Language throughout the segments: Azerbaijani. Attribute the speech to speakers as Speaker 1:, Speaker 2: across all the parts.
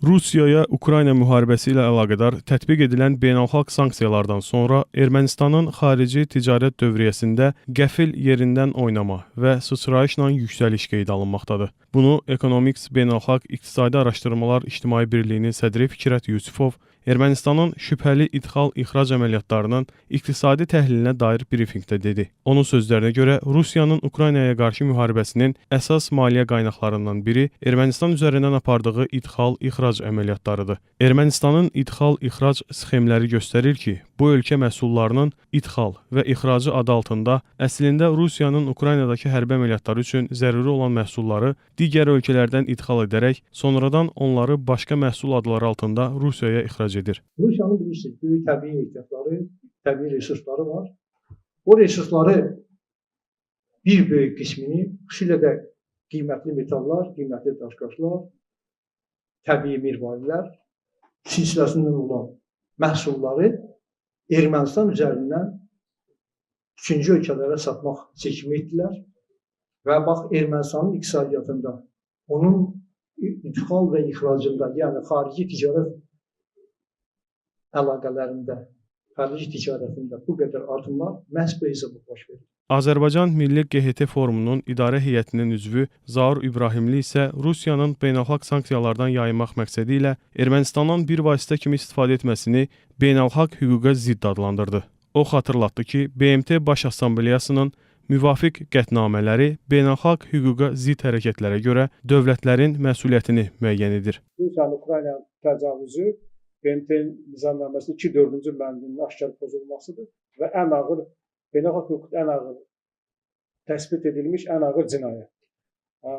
Speaker 1: Rusiyaya Ukrayna müharibəsi ilə əlaqədar tətbiq edilən beynəlxalq sanksiyalardan sonra Ermənistanın xarici ticarət dövriyyəsində qəfil yerindən oynama və sıçrayışla yüksəliş qeydə alınmaqdadır. Bunu Economics Beynəlxalq İqtisadi Araşdırmalar İctimai Birliyinin sədri Fikrət Yusifov Ermənistanın şübhəli ixal-ixrac əməliyyatlarının iqtisadi təhlilinə dair brifinqdə dedi. Onun sözlərinə görə Rusiyanın Ukraynaya qarşı müharibəsinin əsas maliyyə qaynaqlarından biri Ermənistan üzərindən apardığı ixal-ixrac əməliyyatlarıdır. Ermənistanın ixal-ixrac sxemləri göstərir ki, bu ölkə məhsullarının ixal və ixracı adı altında əslində Rusiyanın Ukraynadakı hərbi əməliyyatları üçün zəruri olan məhsulları digər ölkələrdən ixal edərək, sonradan onları başqa məhsul adları altında Rusiyaya ixrac edir.
Speaker 2: Rusiyanın bilirsiniz, böyük təbii ehtiyatları, təbii resursları var. O resursları bir böyük qismini, xüsusilə də qiymətli metallar, qiymətli daşqaşlar, təbii mirvarilər silsiləsindən olan məhsulları Ermənistan üzərindən üçüncü ölkələrə satmaq seçimi etdilər və bax Ermənistanın iqtisadiyyatında, onun ixal və ixracında, yəni xarici ticarət əlaqələrində, xarici ticarətində bu qədər artımlar məhz bu hesabı baş verir.
Speaker 1: Azərbaycan Milli QHT Forumunun idarə heyətinin üzvü Zaur İbrahimli isə Rusiyanın beynəlxalq sanksiyalardan yayınmaq məqsədi ilə Ermənistandan bir vasitə kimi istifadə etməsini beynəlxalq hüquqa zidd adlandırdı. O xatırlatdı ki, BMT Baş Assambleyasının müvafiq qətnamələri beynəlxalq hüquqa zidd hərəkətlərə görə dövlətlərin məsuliyyətini müəyyən edir.
Speaker 3: Rusiyanın Ukrayna təcavüzü BMT nizamnaməsinin 2-4-cü bəndinin aşkar pozulmasıdır və ən ağır, beynəlxalq hüquqda ən ağır təsbit edilmiş ən ağır cinayət.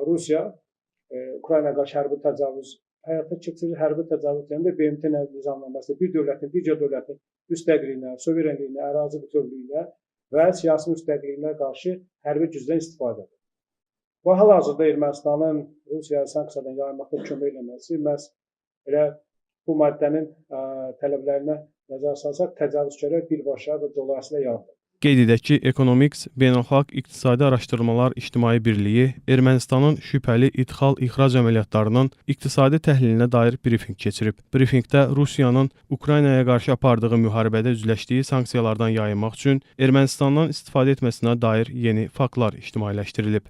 Speaker 3: Rusiya Ukraynaya qarşı hərbi təcavüz həyata keçirir. Hərbi təcavüzlərində BMT nizamnaməsi bir dövlətin digər dövlətin müstəqilliyinə, suverenliyinə, ərazi bütövlüyünə və siyasi müstəqilliyinə qarşı hərbi gücdən istifadə edir. Bu hal-hazırda Ermənistanın Rusiyaya sanksiyadan yayınmaqda kömək eləməsi məhz elə bu maddənin tələblərinə nəzər salsaq, təcavüzkara birbaşa və dolayısıyla yardım.
Speaker 1: Qeyd edək ki, Economics Beynəlxalq İqtisadi Araşdırmalar İctimai Birliyi Ermənistanın şübhəli ixal-ixrac əməliyyatlarının iqtisadi təhlilinə dair brifinq keçirib. Brifinqdə Rusiyanın Ukraynaya qarşı apardığı müharibədə üzləşdiyi sanksiyalardan yayınmaq üçün Ermənistandan istifadə etməsinə dair yeni faktlar ictimailəşdirilib.